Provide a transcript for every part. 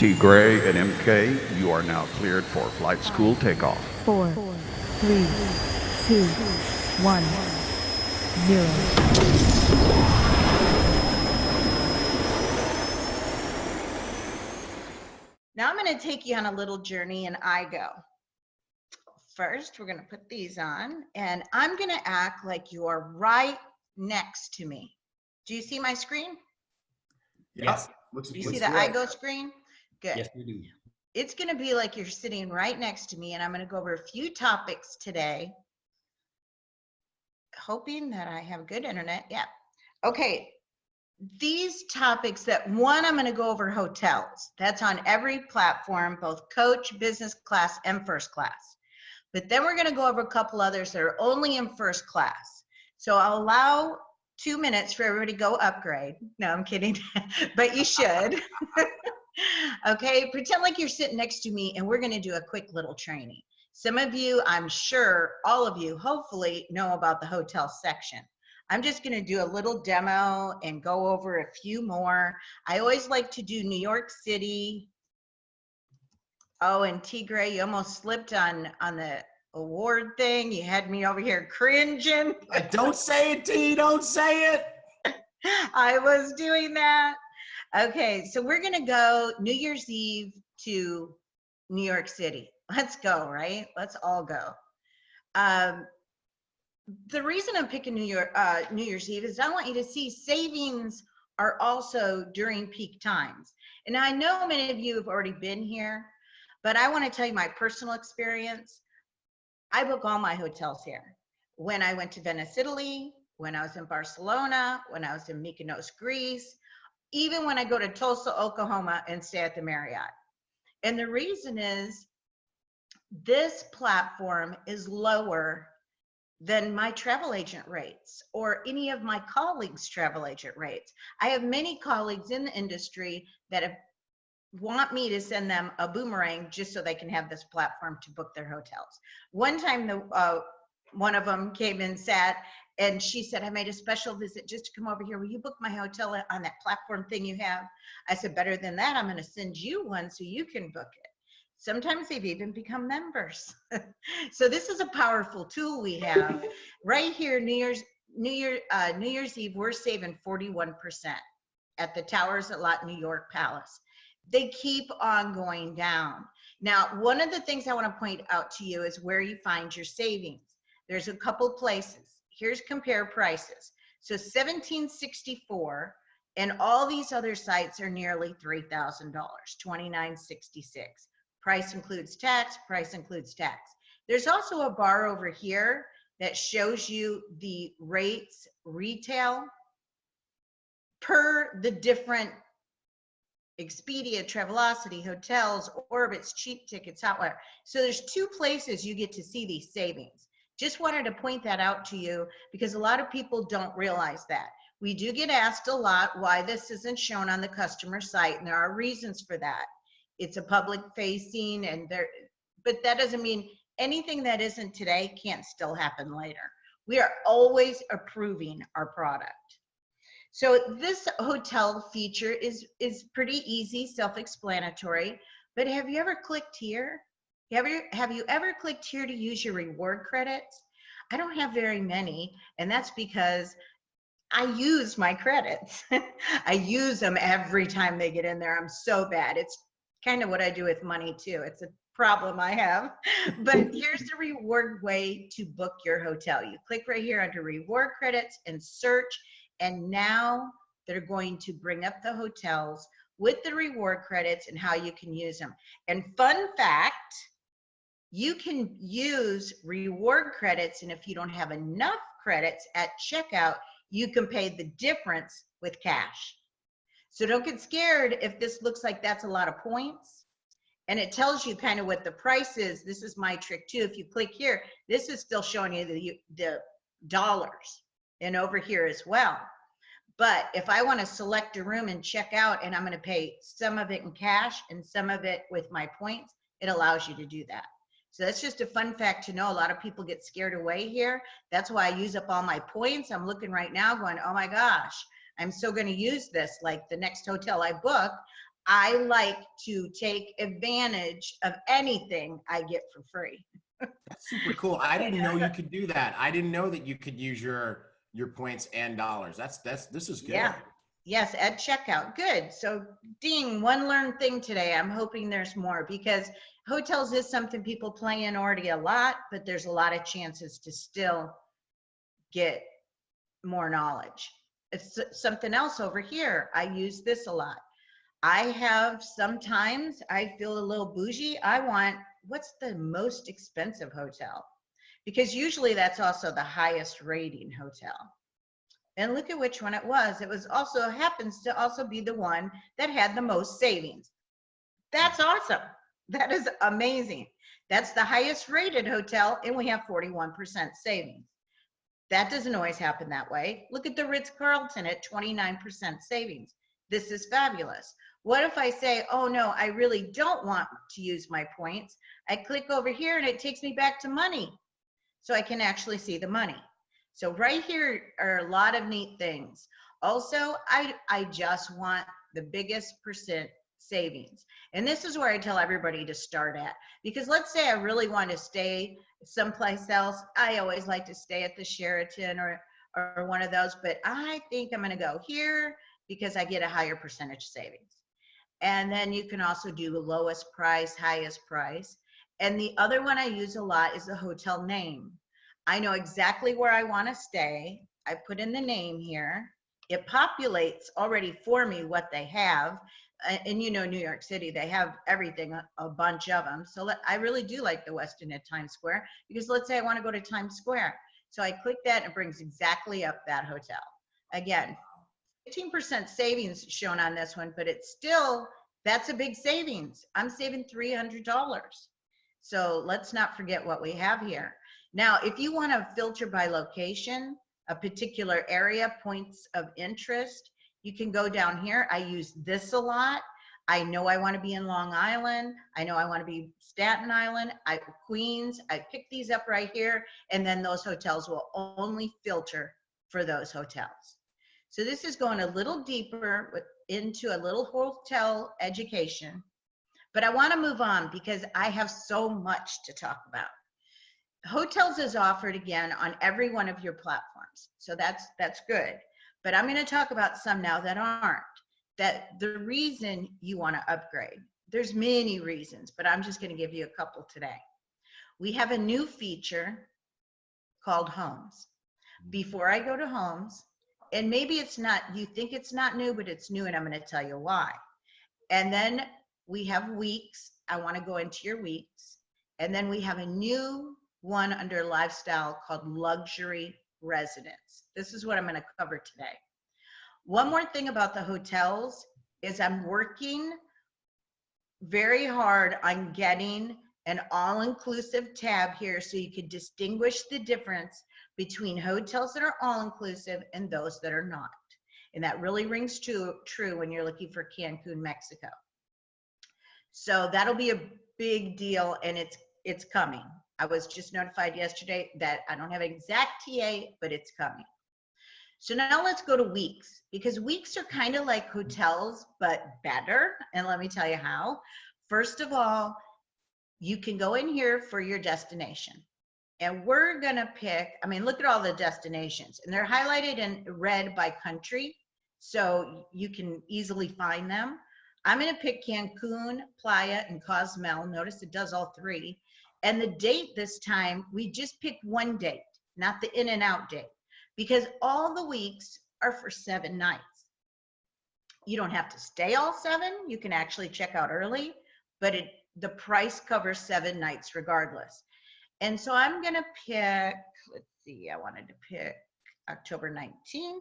T. Gray and MK, you are now cleared for flight school takeoff. 4, 3, 2, 1, 0. Now I'm going to take you on a little journey in iGo. First, we're going to put these on, and I'm going to act like you are right next to me. Do you see my screen? Yes. Do you see the iGo screen? Good. Yes, we do. It's going to be like you're sitting right next to me, and I'm going to go over a few topics today, hoping that I have good internet. Yeah. Okay. These topics I'm going to go over hotels. That's on every platform, both coach, business class, and first class. But then we're going to go over a couple others that are only in first class. So I'll allow 2 minutes for everybody to go upgrade. No, I'm kidding, but you should. Okay, pretend like you're sitting next to me and we're going to do a quick little training. Some of you, I'm sure, all of you, hopefully know about the hotel section. I'm just going to do a little demo and go over a few more. I always like to do New York City. Oh, and T. Gray, you almost slipped on the award thing. You had me over here cringing. Don't say it, T. Don't say it. I was doing that. Okay, so we're going to go New Year's Eve to New York City. Let's go, right? Let's all go. The reason I'm picking New Year's Eve is I want you to see savings are also during peak times. And I know many of you have already been here, but I want to tell you my personal experience. I book all my hotels here. When I went to Venice, Italy, when I was in Barcelona, when I was in Mykonos, Greece, even when I go to Tulsa, Oklahoma, and stay at the Marriott. And the reason is this platform is lower than my travel agent rates or any of my colleagues' travel agent rates. I have many colleagues in the industry that want me to send them a boomerang just so they can have this platform to book their hotels. One time, one of them came and sat, and she said, I made a special visit just to come over here. Will you book my hotel on that platform thing you have? I said, better than that, I'm going to send you one so you can book it. Sometimes they've even become members. So this is a powerful tool we have. Right here, New Year's Eve, we're saving 41% at the Towers at Lot New York Palace. They keep on going down. Now, one of the things I want to point out to you is where you find your savings. There's a couple places. Here's compare prices. So 1764 and all these other sites are nearly $3,000, $2,966. Price includes tax, price includes tax. There's also a bar over here that shows you the rates retail per the different Expedia, Travelocity, hotels, Orbitz, cheap tickets, Hotwire. So there's two places you get to see these savings. Just wanted to point that out to you because a lot of people don't realize that. We do get asked a lot why this isn't shown on the customer site, and there are reasons for that. It's a public facing, but that doesn't mean anything that isn't today can't still happen later. We are always approving our product. So this hotel feature is pretty easy, self-explanatory, but have you ever clicked here? Have you ever clicked here to use your reward credits? I don't have very many, and that's because I use my credits. I use them every time they get in there. I'm so bad. It's kind of what I do with money too. It's a problem I have. But here's the reward way to book your hotel. You click right here under reward credits and search, and now they're going to bring up the hotels with the reward credits and how you can use them. And fun fact, you can use reward credits, and if you don't have enough credits at checkout, you can pay the difference with cash. So don't get scared if this looks like that's a lot of points. And it tells you kind of what the price is. This is my trick too. If you click here, this is still showing you the dollars, and over here as well. But if I want to select a room and check out, and I'm going to pay some of it in cash and some of it with my points, it allows you to do that. So that's just a fun fact to know. A lot of people get scared away here. That's why I use up all my points. I'm looking right now going, oh my gosh, I'm so going to use this. Like the next hotel I book, I like to take advantage of anything I get for free. That's super cool. I didn't know you could do that. I didn't know that you could use your points and dollars. This is good. Yeah. Yes, at checkout. Good. So, ding, one learned thing today. I'm hoping there's more, because hotels is something people play in already a lot, but there's a lot of chances to still get more knowledge. It's something else over here. I use this a lot. Sometimes I feel a little bougie. I want, what's the most expensive hotel? Because usually that's also the highest rating hotel. And look at which one it was. It was also, happens to also be the one that had the most savings. That's awesome. That is amazing. That's the highest rated hotel, and we have 41% savings. That doesn't always happen that way. Look at the Ritz-Carlton at 29% savings. This is fabulous. What if I say, oh no, I really don't want to use my points? I click over here and it takes me back to money, so I can actually see the money. So right here are a lot of neat things. Also, I just want the biggest percent savings. And this is where I tell everybody to start at. Because let's say I really want to stay someplace else. I always like to stay at the Sheraton or one of those, but I think I'm going to go here because I get a higher percentage savings. And then you can also do lowest price, highest price. And the other one I use a lot is the hotel name. I know exactly where I want to stay. I put in the name here. It populates already for me what they have. And you know, New York City, they have everything, a bunch of them. So I really do like the Westin at Times Square, because let's say I want to go to Times Square. So I click that and it brings exactly up that hotel. Again, 15% savings shown on this one, but it's still, that's a big savings. I'm saving $300. So let's not forget what we have here. Now, if you want to filter by location, a particular area, points of interest, you can go down here. I use this a lot. I know I want to be in Long Island. I know I want to be Staten Island, Queens. I pick these up right here, and then those hotels will only filter for those hotels. So this is going a little deeper into a little hotel education, but I want to move on because I have so much to talk about. Hotels is offered again on every one of your platforms. So that's good. But I'm going to talk about some now that aren't. That the reason you want to upgrade, there's many reasons, but I'm just going to give you a couple today. We have a new feature called Homes. Before I go to Homes, and maybe it's not, you think it's not new, but it's new, and I'm going to tell you why. And then we have weeks. I want to go into your weeks. And then we have a new one under lifestyle called luxury residence. This is what I'm going to cover today. One more thing about the hotels is I'm working very hard on getting an all-inclusive tab here so you can distinguish the difference between hotels that are all-inclusive and those that are not. And that really rings true when you're looking for Cancun, Mexico. So that'll be a big deal, and it's coming. I was just notified yesterday that I don't have an exact TA, but it's coming. So now let's go to weeks, because weeks are kind of like hotels, but better. And let me tell you how. First of all, you can go in here for your destination. And we're going to pick, I mean, look at all the destinations. And they're highlighted in red by country, so you can easily find them. I'm going to pick Cancun, Playa, and Cozumel. Notice it does all three. And the date this time, we just picked one date, not the in and out date, because all the weeks are for 7 nights. You don't have to stay all 7. You can actually check out early, but the price covers 7 nights regardless. And so I'm going to pick, let's see, I wanted to pick October 19th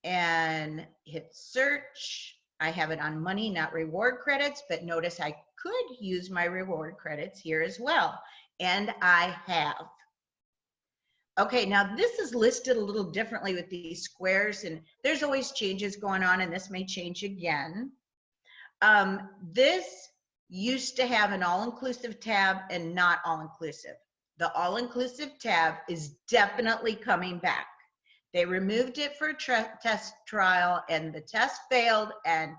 and hit search. I have it on money, not reward credits, but notice I could use my reward credits here as well. And I have. Okay, now this is listed a little differently with these squares, and there's always changes going on, and this may change again. This used to have an all-inclusive tab and not all-inclusive. The all-inclusive tab is definitely coming back. They removed it for a test trial, and the test failed, and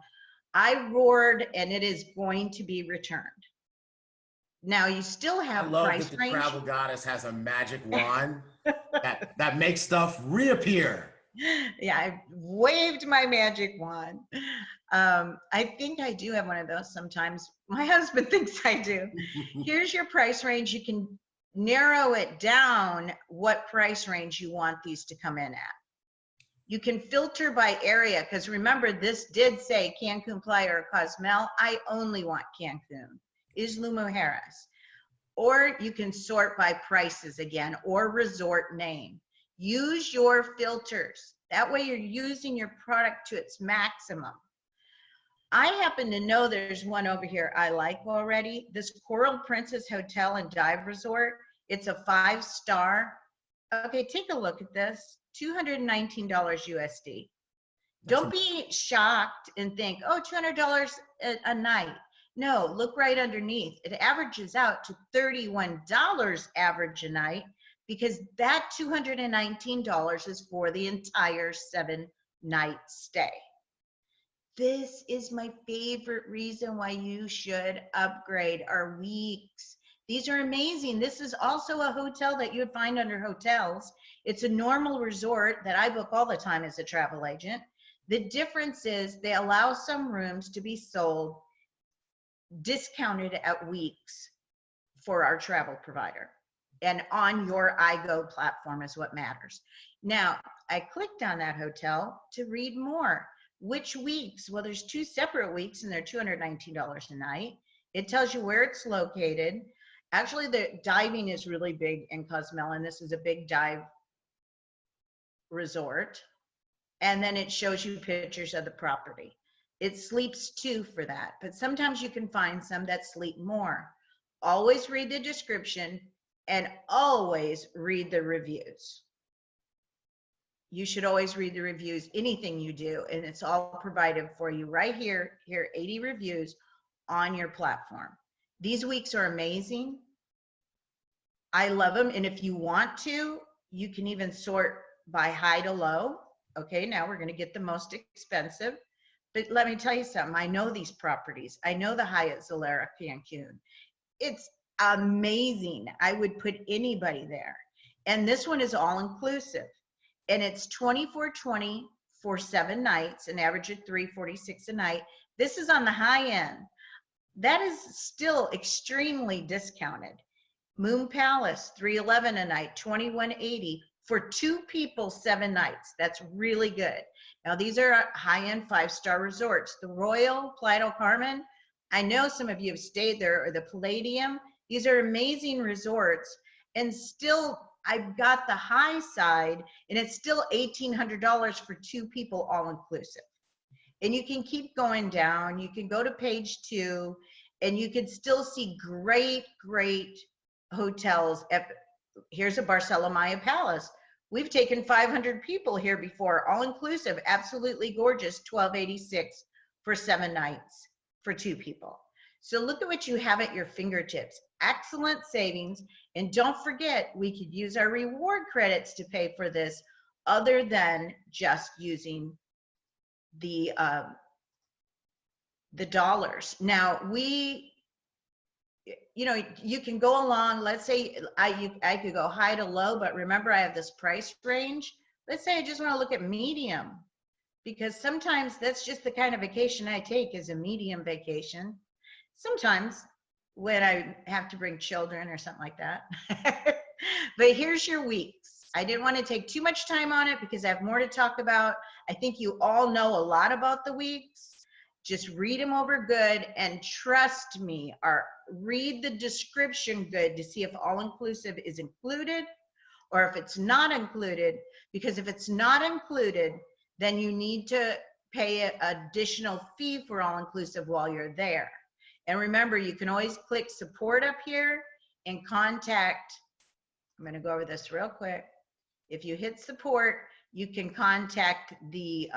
I roared, and it is going to be returned. Now you still I have love price that the range. travel goddess has a magic wand that makes stuff reappear. Yeah, I waved my magic wand. I think I do have one of those sometimes. My husband thinks I do. Here's your price range. You can narrow it down what price range you want these to come in at. You can filter by area, because remember, this did say Cancun, Playa, or Cozumel. I only want Cancun. Isla Mujeres. Or you can sort by prices again, or resort name. Use your filters. That way you're using your product to its maximum. I happen to know there's one over here I like already. This Coral Princess Hotel and Dive Resort. It's a 5-star. Okay, take a look at this. $219 USD. Don't be shocked and think, oh, $200 a night. No, look right underneath. It averages out to $31 average a night, because that $219 is for the entire 7-night stay. This is my favorite reason why you should upgrade our weeks. These are amazing. This is also a hotel that you would find under hotels. It's a normal resort that I book all the time as a travel agent. The difference is they allow some rooms to be sold discounted at weeks for our travel provider, and on your iGo platform is what matters. Now, I clicked on that hotel to read more. Which weeks? Well, there's 2 separate weeks, and they're $219 a night. It tells you where it's located. Actually, the diving is really big in Cozumel, and this is a big dive resort. And then it shows you pictures of the property. It sleeps 2 for that, but sometimes you can find some that sleep more. Always read the description and always read the reviews. You should always read the reviews, anything you do, and it's all provided for you right here. Here, 80 reviews on your platform. These weeks are amazing. I love them, and if you want to, you can even sort by high to low. Okay, now we're gonna get the most expensive. But let me tell you something, I know these properties. I know the Hyatt Zilara Cancun. It's amazing. I would put anybody there. And this one is all inclusive. And it's $24.20 for 7 nights, an average of $346 a night. This is on the high end. That is still extremely discounted. Moon Palace, $311 a night, $21.80 for 2 people, 7 nights. That's really good. Now, these are high-end 5-star resorts. The Royal Playa del Carmen, I know some of you have stayed there, or the Palladium. These are amazing resorts, and still I've got the high side, and it's still $1,800 for 2 people, all inclusive. And you can keep going down. You can go to page 2, and you can still see great, great hotels. Here's a Barcelona Palace. We've taken 500 people here before, all inclusive, absolutely gorgeous, $1,286 for 7 nights for 2 people. So look at what you have at your fingertips. Excellent savings. And don't forget, we could use our reward credits to pay for this, other than just using the dollars. Now, you can go along, let's say I could go high to low, but remember I have this price range. Let's say I just want to look at medium, because sometimes that's just the kind of vacation I take, is a medium vacation. Sometimes when I have to bring children or something like that. But here's your weeks. I didn't want to take too much time on it because I have more to talk about. I think you all know a lot about the weeks. Just read them over good, and trust me, read the description good to see if all-inclusive is included or if it's not included, because if it's not included, then you need to pay an additional fee for all-inclusive while you're there. And remember, you can always click support up here and contact. I'm going to go over this real quick. If you hit support, you can contact the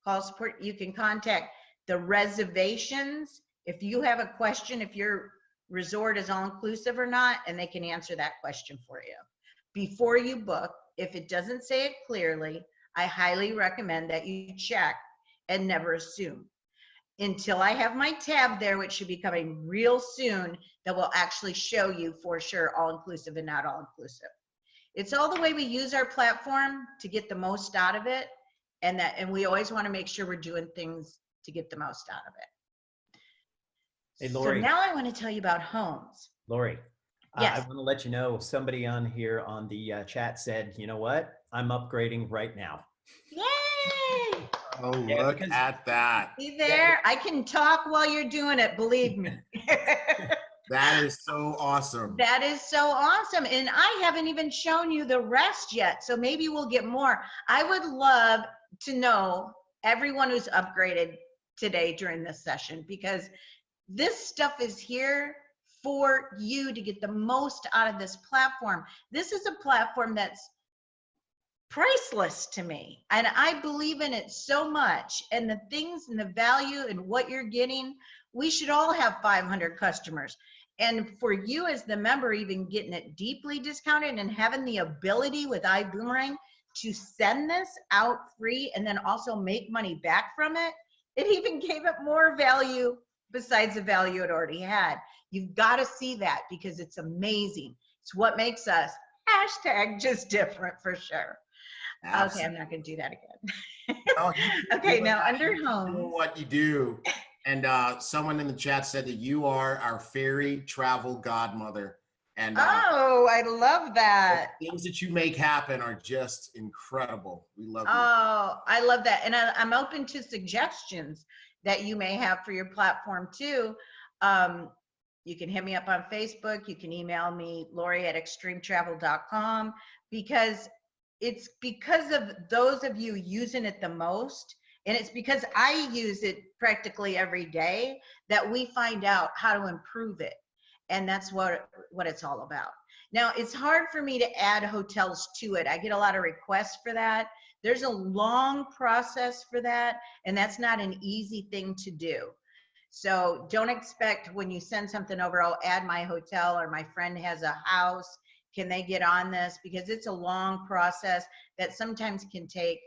call support. You can contact the reservations if you have a question, if your resort is all-inclusive or not, and they can answer that question for you. Before you book, if it doesn't say it clearly, I highly recommend that you check and never assume. until I have my tab there, which should be coming real soon, that will actually show you for sure all-inclusive and not all-inclusive. It's all the way we use our platform to get the most out of it, and we always want to make sure we're doing things to get the most out of it. Hey, Lori. So now I want to tell you about homes. Lori, Yes. I want to let you know, somebody on here on the chat said, you know what? I'm upgrading right now. Yay! Oh, Yeah, look because- at that. See there? I can talk while you're doing it, believe me. That is so awesome. That is so awesome. And I haven't even shown you the rest yet. So maybe we'll get more. I would love to know everyone who's upgraded today during this session, because this stuff is here for you to get the most out of this platform. This is a platform that's priceless to me, and I believe in it so much, and the things and the value and what you're getting. We should all have 500 customers, and for you as the member, even getting it deeply discounted and having the ability with iboomerang to send this out free and then also make money back from it, it even gave it more value besides the value it already had. You've got to see that, because it's amazing. It's what makes us #just different for sure. Okay, I'm not going to do that again. No, you keep Okay, doing now that. under You keep home. doing what you do. And someone in the chat said that you are our fairy travel godmother. And Oh, I love that. the things that you make happen are just incredible. We love you. Oh, I love that. And I'm open to suggestions that you may have for your platform too. You can hit me up on Facebook. You can email me, Lori@extremetravel.com, because it's because of those of you using it the most, and it's because I use it practically every day, that we find out how to improve it. And that's what it's all about. Now, it's hard for me to add hotels to it. I get a lot of requests for that. There's a long process for that, and that's not an easy thing to do. So don't expect when you send something over, I'll add my hotel, or my friend has a house, can they get on this? Because it's a long process that sometimes can take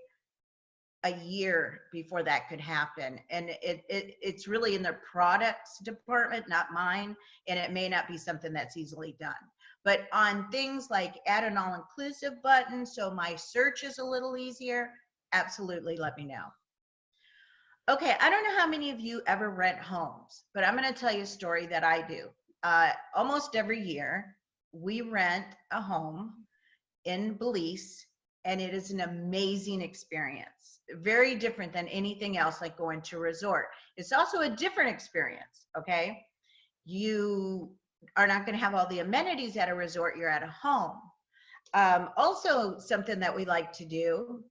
a year before that could happen. And it's really in the products department, not mine, and it may not be something that's easily done. But on things like add an all-inclusive button so my search is a little easier, absolutely let me know. Okay, I don't know how many of you ever rent homes, but I'm going to tell you a story that I do. Almost every year, we rent a home in Belize, and it is an amazing experience. Very different than anything else like going to a resort. It's also a different experience, okay? You are not going to have all the amenities at a resort. You're at a home. Also, something that we like to do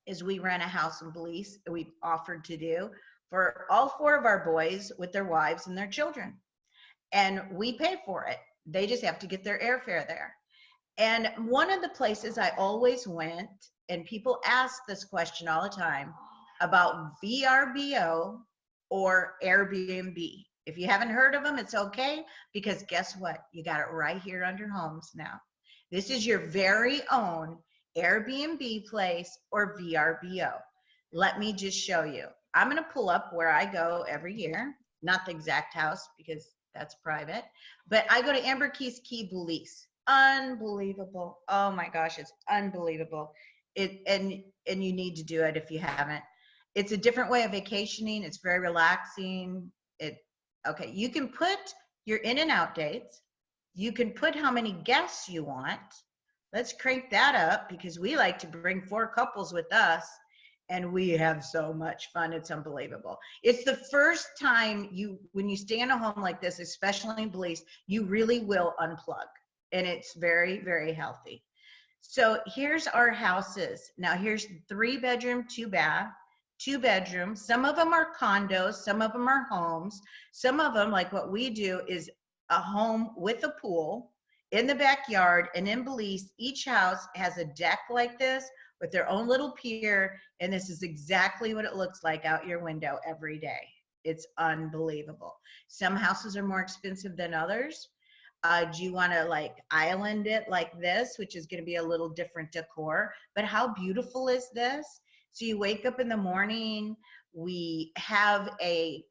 is we rent a house in Belize. We've offered to do for all 4 of our boys with their wives and their children. And we pay for it. They just have to get their airfare there. And one of the places I always went, and people ask this question all the time about VRBO or Airbnb. If you haven't heard of them, it's okay, because guess what? You got it right here under homes now. This is your very own Airbnb place or VRBO. Let me just show you. I'm going to pull up where I go every year, not the exact house because that's private, but I go to Amber Keys Key, Belize. Unbelievable. Oh my gosh, it's unbelievable. And you need to do it if you haven't. It's a different way of vacationing. It's very relaxing. Okay, you can put your in and out dates. You can put how many guests you want. Let's crank that up, because we like to bring 4 couples with us, and we have so much fun. It's unbelievable. It's the first time when you stay in a home like this, especially in Belize, you really will unplug, and it's very, very healthy. So here's our houses. Now here's 3-bedroom, 2-bath, 2-bedroom. Some of them are condos, some of them are homes. Some of them, like what we do, is a home with a pool in the backyard. And in Belize, each house has a deck like this with their own little pier, and this is exactly what it looks like out your window every day. It's unbelievable. Some houses are more expensive than others. Do you want to like island it like this, which is going to be a little different decor, but how beautiful is this? So you wake up in the morning We have a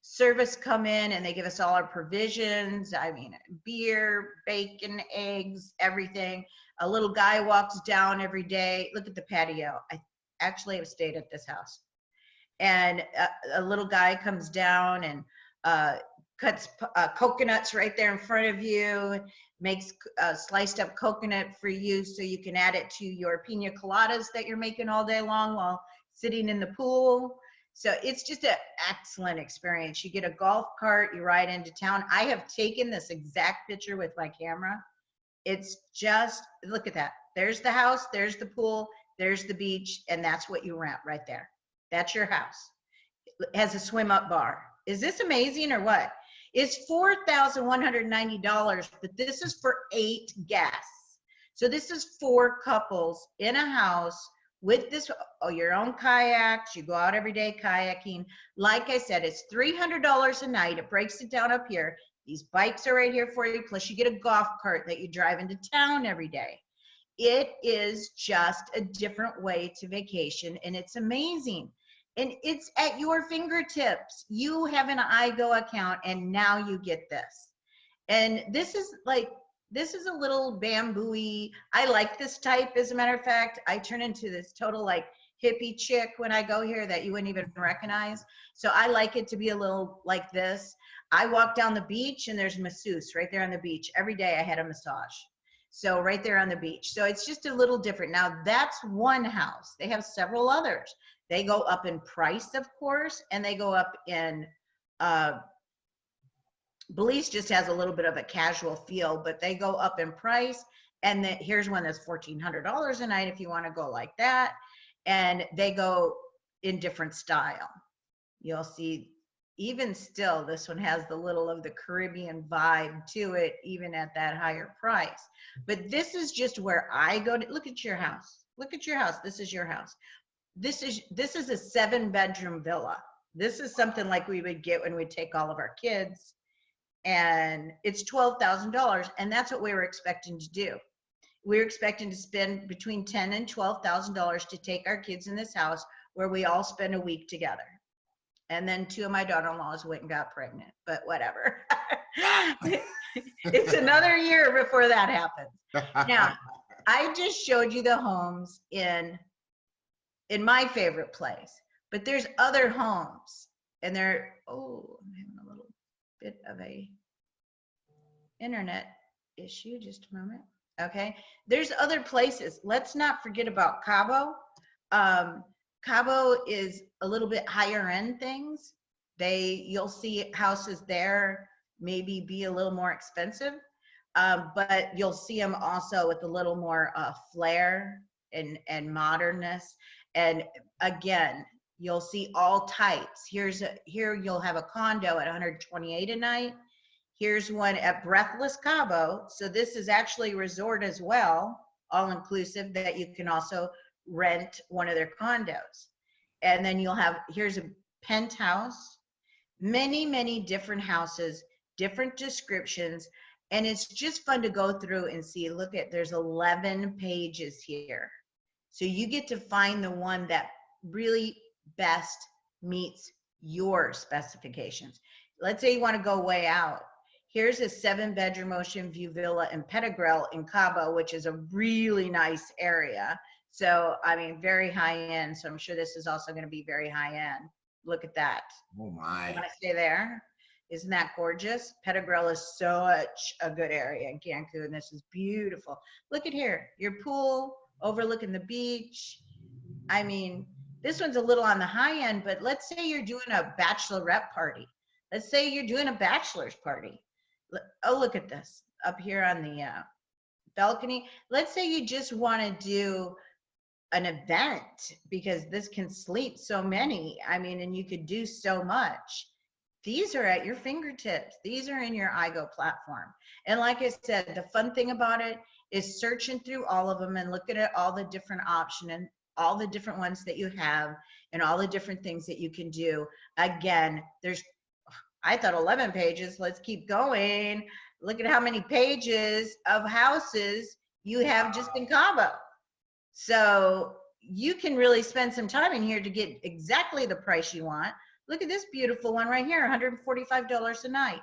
service come in and they give us all our provisions. I mean, beer, bacon, eggs, everything. A little guy walks down every day. Look at the patio. I actually have stayed at this house. And a little guy comes down and cuts coconuts right there in front of you, makes sliced up coconut for you so you can add it to your pina coladas that you're making all day long while sitting in the pool. So it's just an excellent experience. You get a golf cart, you ride into town. I have taken this exact picture with my camera. It's just, look at that. There's the house, there's the pool, there's the beach, and that's what you rent right there. That's your house. It has a swim up bar. Is this amazing or what? It's $4,190, but this is for 8 guests. So this is 4 couples in a house with this, your own kayaks. You go out every day kayaking. Like I said, it's $300 a night. It breaks it down up here. These bikes are right here for you. Plus you get a golf cart that you drive into town every day. It is just a different way to vacation, and it's amazing. And it's at your fingertips. You have an iGo account, and now you get this. And this is a little bamboo-y. I like this type, as a matter of fact. I turn into this total like hippie chick when I go here that you wouldn't even recognize. So I like it to be a little like this. I walk down the beach and there's masseuse right there on the beach. Every day I had a massage. So right there on the beach. So it's just a little different. Now that's one house. They have several others. They go up in price, of course, and they go up in, Belize just has a little bit of a casual feel, but they go up in price. And here's one that's $1,400 a night if you want to go like that. And they go in different style. You'll see, even still, this one has the little of the Caribbean vibe to it, even at that higher price. But this is just where I go to. Look at your house. Look at your house. This is your house. This is a 7-bedroom villa. This is something like we would get when we take all of our kids. And it's $12,000, and that's what we were expecting to do. We were expecting to spend between $10,000 and $12,000 to take our kids in this house where we all spend a week together. And then 2 of my daughter-in-laws went and got pregnant, but whatever. It's another year before that happens. Now, I just showed you the homes in my favorite place, but there's other homes, and they're, oh, I'm having a little bit of a internet issue. Just a moment. Okay, there's other places. Let's not forget about Cabo. Cabo is a little bit higher end things. You'll see houses there maybe be a little more expensive, but you'll see them also with a little more flair and modernness. And again, you'll see all types. Here you'll have a condo at $128 a night. Here's one at Breathless Cabo. So this is actually a resort as well, all inclusive, that you can also rent one of their condos. And then here's a penthouse, many different houses, different descriptions. And it's just fun to go through and see. Look at, there's 11 pages here. So you get to find the one that really best meets your specifications. Let's say you want to go way out. Here's a 7-bedroom ocean view villa in Pettigrell in Cabo, which is a really nice area. So, I mean, very high end. So I'm sure this is also going to be very high end. Look at that. Oh my. You want to stay there? Isn't that gorgeous? Pettigrell is such a good area in Cancun. This is beautiful. Look at here, your pool overlooking the beach. I mean, this one's a little on the high end, but let's say you're doing a bachelorette party. Let's say you're doing a bachelor's party. Oh, look at this up here on the balcony. Let's say you just want to do an event, because this can sleep so many. I mean, and you could do so much. These are at your fingertips. These are in your iGo platform. And like I said, the fun thing about it is searching through all of them and looking at all the different options and all the different ones that you have and all the different things that you can do. Again, I thought 11 pages. Let's keep going. Look at how many pages of houses you have just in Cabo. So you can really spend some time in here to get exactly the price you want. Look at this beautiful one right here, $145 a night.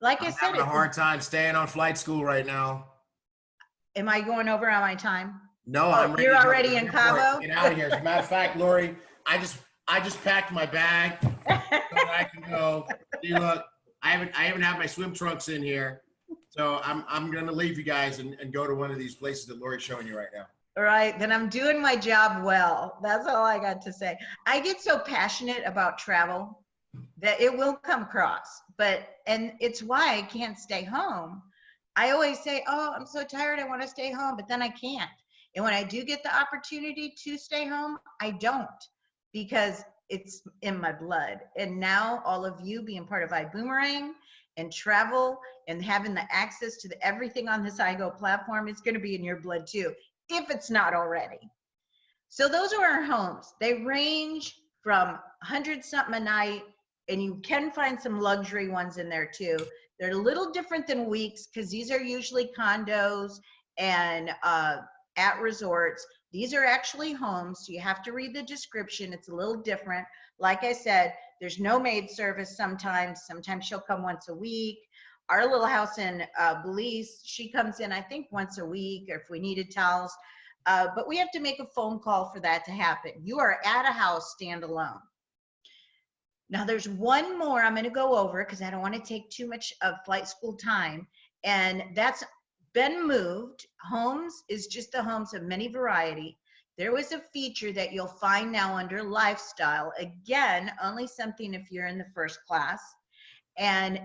Like I I'm said, having a hard time staying on flight school right now. am I going over on my time? No, Oh, I'm ready. you're to go to already the in airport. Cabo? Get out of here. As a matter of fact, Lori, I just packed my bag so that I can go. See, look, I haven't had my swim trunks in here, so I'm gonna leave you guys and go to one of these places that Lori's showing you right now. All right, then I'm doing my job well. That's all I got to say. I get so passionate about travel that it will come across, and it's why I can't stay home. I always say, oh, I'm so tired, I want to stay home, but then I can't. And when I do get the opportunity to stay home, I don't, because it's in my blood. And now all of you being part of iBoomerang and travel and having the access to everything on this iGo platform, it's going to be in your blood too, if it's not already. So those are our homes. They range from 100-something a night, and you can find some luxury ones in there too. They're a little different than weeks because these are usually condos and at resorts. These are actually homes, so you have to read the description. It's a little different. Like I said, there's no maid service sometimes. Sometimes she'll come once a week. Our little house in Belize, she comes in, I think, once a week, or if we needed towels. But we have to make a phone call for that to happen. You are at a house standalone. Now, there's one more I'm going to go over because I don't want to take too much of flight school time, and that's been moved. Homes is just the homes of many variety. There was a feature that you'll find now under lifestyle. Again, only something if you're in the first class. And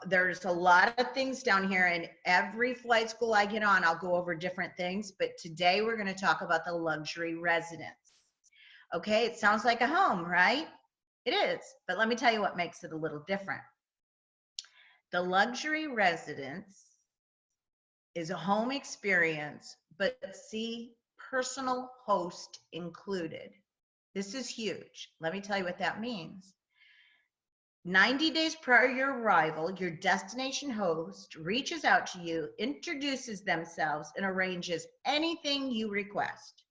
there's a lot of things down here, and every flight school I get on, I'll go over different things. But today we're going to talk about the luxury residence. Okay, it sounds like a home, right? It is, but let me tell you what makes it a little different. The luxury residence is a home experience, but see, personal host included. This is huge. Let me tell you what that means. 90 days prior to your arrival, your destination host reaches out to you, introduces themselves, and arranges anything you request.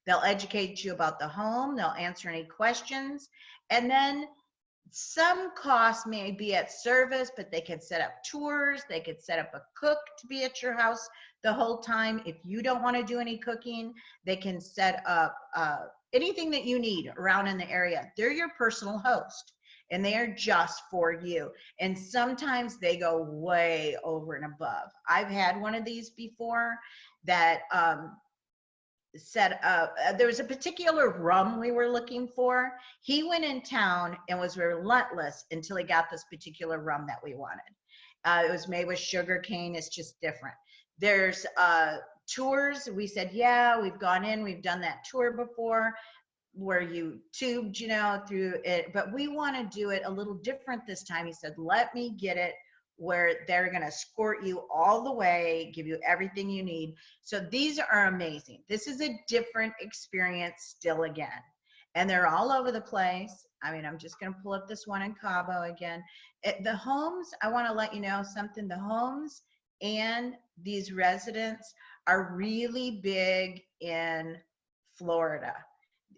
They'll educate you about the home, they'll answer any questions, and then some costs may be at service, but they can set up tours, they could set up a cook to be at your house the whole time. If you don't want to do any cooking, they can set up anything that you need around in the area. They're your personal host, and they are just for you. And sometimes they go way over and above. I've had one of these before that set up, there was a particular rum we were looking for. He went in town and was relentless until he got this particular rum that we wanted. It was made with sugar cane. It's just different. There's tours. We said, yeah, we've gone in, we've done that tour before where you tubed, you know, through it, but we want to do it a little different this time. He said, let me get it where they're going to escort you all the way, give you everything you need. So these are amazing. This is a different experience still again. And they're all over the place. I mean, I'm just going to pull up this one in Cabo again. The homes, I want to let you know something. The homes and these residents are really big in Florida.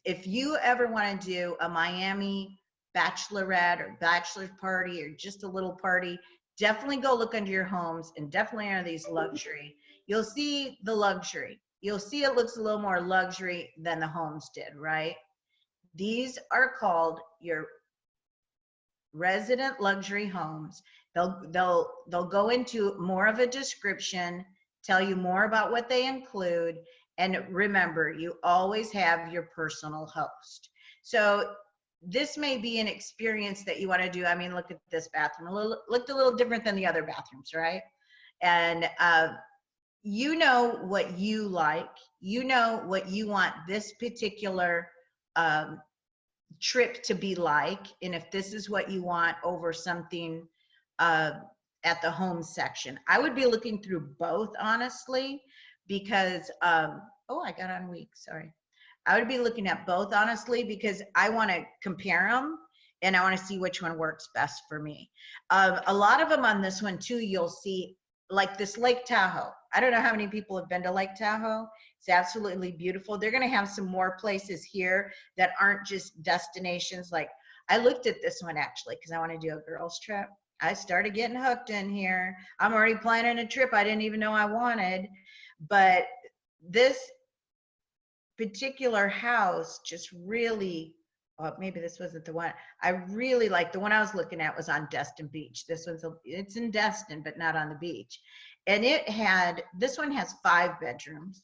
If you ever want to do a Miami bachelorette or bachelor party or just a little party, definitely go look under your homes and definitely under these luxury. You'll see the luxury. You'll see it looks a little more luxury than the homes did, right? These are called your resident luxury homes. They'll go into more of a description, tell you more about what they include, and remember, you always have your personal host. So this may be an experience that you want to do. I mean, look at this bathroom. Looked a little different than the other bathrooms, right? And you know what you like. You know what you want this particular trip to be like. And if this is what you want over something at the home section. I would be looking through both, honestly, because, oh, I got on weak, sorry. I would be looking at both, honestly, because I want to compare them and I want to see which one works best for me. A lot of them on this one too, you'll see like this Lake Tahoe. I don't know how many people have been to Lake Tahoe. It's absolutely beautiful. They're going to have some more places here that aren't just destinations. Like I looked at this one actually because I want to do a girls trip. I started getting hooked in here. I'm already planning a trip I didn't even know I wanted. But this particular house just really, maybe this wasn't the one. I really like the one I was looking at was on Destin Beach. It's in Destin, but not on the beach. And this one has 5 bedrooms.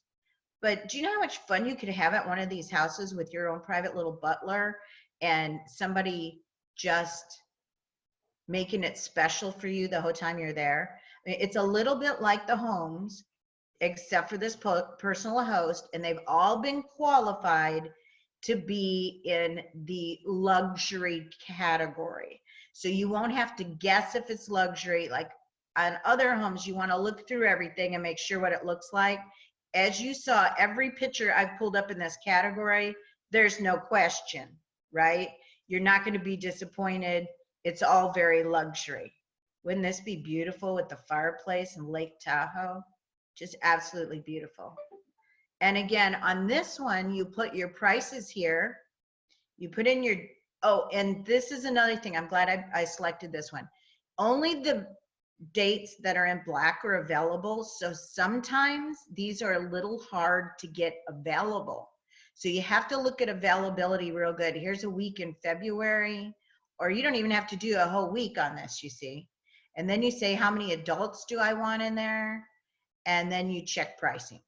But do you know how much fun you could have at one of these houses with your own private little butler and somebody just making it special for you the whole time you're there? I mean, it's a little bit like the homes, except for this personal host, and they've all been qualified to be in the luxury category. So you won't have to guess if it's luxury. Like on other homes, you want to look through everything and make sure what it looks like. As you saw, every picture I've pulled up in this category, there's no question, right? You're not going to be disappointed. It's all very luxury. Wouldn't this be beautiful with the fireplace and Lake Tahoe? Just absolutely beautiful. And again, on this one, you put your prices here. You put in your, oh, and this is another thing. I'm glad I selected this one. Only the dates that are in black are available. So sometimes these are a little hard to get available. So you have to look at availability real good. Here's a week in February, or you don't even have to do a whole week on this, you see. And then you say, how many adults do I want in there? And then you check pricing.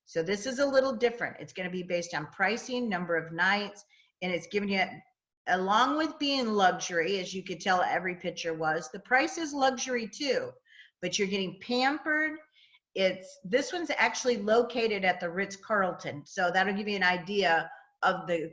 So this is a little different. It's going to be based on pricing, number of nights, and it's giving you, along with being luxury, as you could tell every picture was, the price is luxury too, but you're getting pampered. This one's actually located at the Ritz-Carlton, so that'll give you an idea of the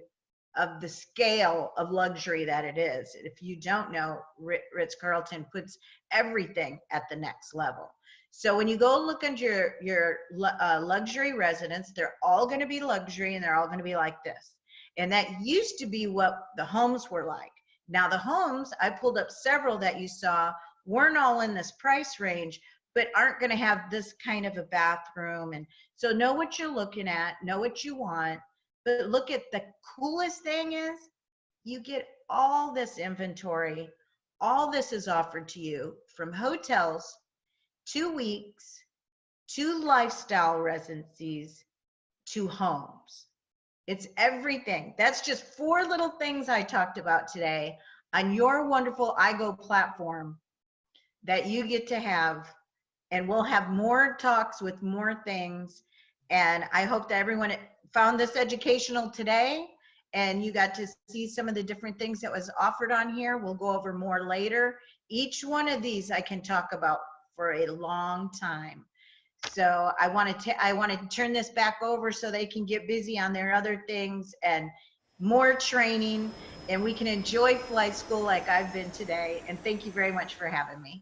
scale of luxury that it is. If you don't know, Ritz-Carlton puts everything at the next level. So when you go look under your luxury residence, they're all going to be luxury and they're all going to be like this. And that used to be what the homes were like. Now the homes, I pulled up several that you saw, weren't all in this price range, but aren't going to have this kind of a bathroom. And so know what you're looking at, know what you want. But look at the coolest thing is you get all this inventory. All this is offered to you from hotels, 2 weeks, to lifestyle residencies, to homes. It's everything. That's just 4 little things I talked about today on your wonderful iGo platform that you get to have. And we'll have more talks with more things. And I hope that everyone found this educational today and you got to see some of the different things that was offered on here. We'll go over more later. Each one of these I can talk about for a long time. So I want to turn this back over so they can get busy on their other things and more training, and we can enjoy flight school like I've been today. And thank you very much for having me.